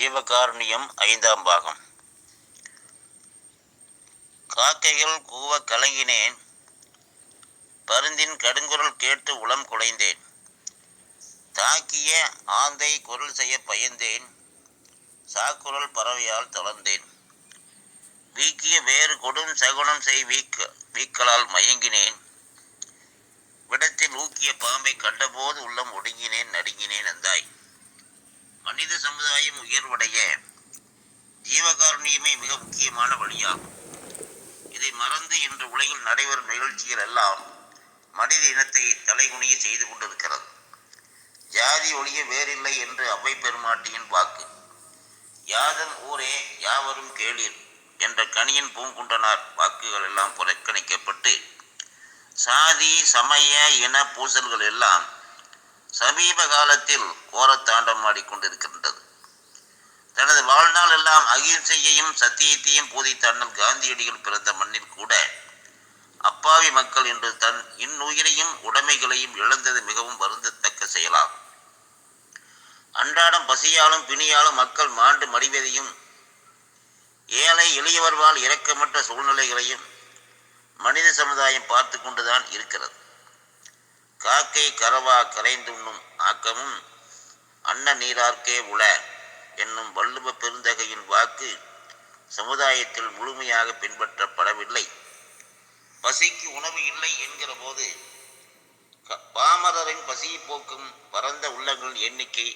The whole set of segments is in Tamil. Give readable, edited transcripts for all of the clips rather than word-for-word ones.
ஜீவகாருண்யம் 5ஆம் பாகம். காக்கைகள் கூவ கலங்கினேன், பருந்தின் கடுங்குரல் கேட்டு உளம் குலைந்தேன். தாக்கிய ஆந்தை குரல் செய்ய பயந்தேன், சாக்குரல் பறவையால் தளர்ந்தேன். வீக்கிய வேறு கொடும் சகுனம் செய் வீக்களால் மயங்கினேன். விடத்தில் ஊக்கிய பாம்பை கண்டபோது உள்ளம் ஒடுங்கினேன், நடுங்கினேன் அந்தாய். மனித சமுதாயம் உயர்வடைய ஜீவகாருண்யமே மிக முக்கியமான வழியாகும். இதை மறந்து இன்று உலகில் நடைபெறும் நிகழ்ச்சிகள் எல்லாம் மனித இனத்தை தலைகுனிய செய்து கொண்டிருக்கிறது. ஜாதி ஒழிய வேறில்லை என்று அவ்வை பெருமாட்டியின் வாக்கு. யாதன் ஊரே யாவரும் கேளீர் என்ற கணியன் பூங்குன்றனார் வாக்குகள் எல்லாம் புறக்கணிக்கப்பட்டு சாதி சமய இன பூசல்கள் எல்லாம் சமீப காலத்தில் கோரத்தாண்டம் ஆடிக்கொண்டிருக்கின்றது. தனது வாழ்நாள் எல்லாம் அகிம்சையையும் சத்தியத்தையும் போதித்த அண்ணல் காந்தியடிகள் பிறந்த மண்ணில் கூட அப்பாவி மக்கள் இன்று தன் இன்னுயிரையும் உடைமைகளையும் இழந்தது மிகவும் வருந்தத்தக்க செயலாகும். அன்றாடம் பசியாலும் பிணியாலும் மக்கள் மாண்டு மடிவதையும் ஏழை எளியவர்வால் இரக்கமற்ற சூழ்நிலைகளையும் மனித சமுதாயம் பார்த்து கொண்டுதான் இருக்கிறது. காக்கை கரவா கரைந்துண்ணும் ஆக்கமும் அன்ன நீரார்க்கே உள என்னும் வள்ளுவ பெருந்தகையின் வாக்கு சமுதாயத்தில் முழுமையாக பின்பற்றப்படவில்லை. பசிக்கு உணவு இல்லை என்கிற போது பாமரரின் பசியை போக்கும் பரந்த உள்ளங்களின் எண்ணிக்கை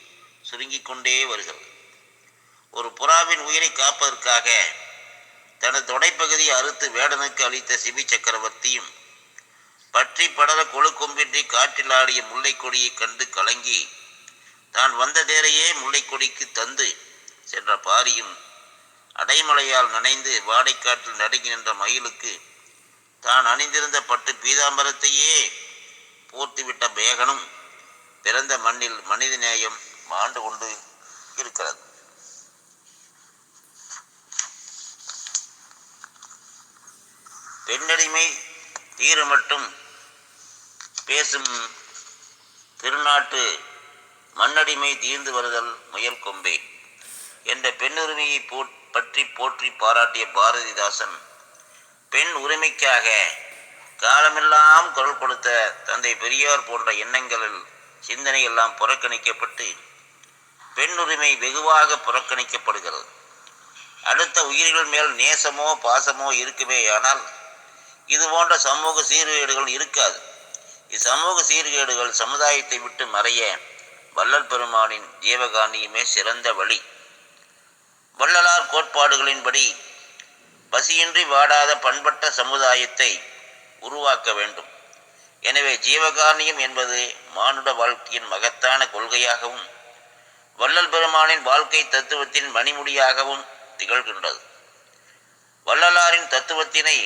சுருங்கிக் கொண்டே வருகிறது. ஒரு புறாவின் உயிரை காப்பதற்காக தனது தொடைப்பகுதியை அறுத்து வேடனுக்கு அளித்த சிபி சக்கரவர்த்தியும் பற்றி படர கொழுக்கொம்பின்றி காற்றில் ஆடிய முல்லை கொடியை கண்டு கலங்கி தான் வந்த தேரையே முல்லை கொடிக்கு தந்து சென்ற பாரியும் அடைமழையால் நனைந்து வாடைக்காற்றில் நடுங்கி நின்ற மயிலுக்கு தான் அணிந்திருந்த பட்டு பீதாம்பரத்தையே போர்த்துவிட்ட பேகனும் பிறந்த மண்ணில் மனித நேயம் மாண்டு கொண்டு இருக்கிறது. பெண்ணடிமை தீர மட்டும் பேசும் திருநாட்டு மண்ணடிமை தீர்ந்து வருதல் முயல் கொம்பே என்ற பெண்ணுரிமையை பற்றி போற்றி பாராட்டிய பாரதிதாசன் பெண் உரிமைக்காக காலமெல்லாம் குரல் கொடுத்த தந்தை பெரியார் போன்ற எண்ணங்களில் சிந்தனை எல்லாம் புறக்கணிக்கப்பட்டு பெண் உரிமை வெகுவாக புறக்கணிக்கப்படுகிறது. அடுத்த உயிர்கள் மேல் நேசமோ பாசமோ இருக்குமே, ஆனால் இது போன்ற சமூக சீர்கேடுகள் இருக்காது. இச்சமூக சீர்கேடுகள் சமுதாயத்தை விட்டு மறைய வள்ளல் பெருமானின் ஜீவகாருண்யமே சிறந்த வழி. வள்ளலார் கோட்பாடுகளின்படி பசியின்றி வாடாத பண்பட்ட சமுதாயத்தை உருவாக்க வேண்டும். எனவே ஜீவகாருண்யம் என்பது மானுட வாழ்க்கையின் மகத்தான கொள்கையாகவும் வள்ளல் பெருமானின் வாழ்க்கை தத்துவத்தின் மணிமுடியாகவும் திகழ்கின்றது. வள்ளலாரின் தத்துவத்தினை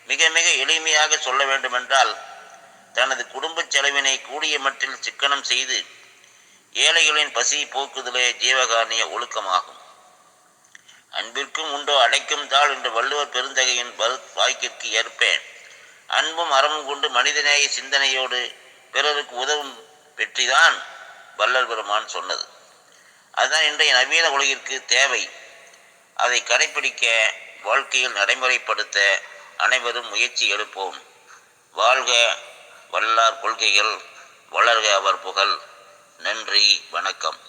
மிக மிக எளிமையாக சொல்ல வேண்டுமென்றால் தனது குடும்ப செலவினை கூடிய மட்டில் சிக்கனம் செய்து ஏழைகளின் பசி போக்குதலே ஜீவகாருண்ய ஒழுக்கமாகும். அன்பிற்கும் உண்டோ அடைக்கும் தாள் என்ற வள்ளுவர் பெருந்தகையின் வாக்கிற்கு ஏற்ப அன்பும் அறமும் கொண்டு மனிதநேய சிந்தனையோடு பிறருக்கு உதவும் வெற்றிதான் வள்ளல் பெருமான் சொன்னது. அதுதான் இன்றைய நவீன உலகிற்கு தேவை. அதை கடைபிடிக்க வாழ்க்கையில் நடைமுறைப்படுத்த அனைவரும் முயற்சி எடுப்போம். வாழ்க வள்ளலார் கொள்கைகள், வளர்க அவர் புகழ். நன்றி, வணக்கம்.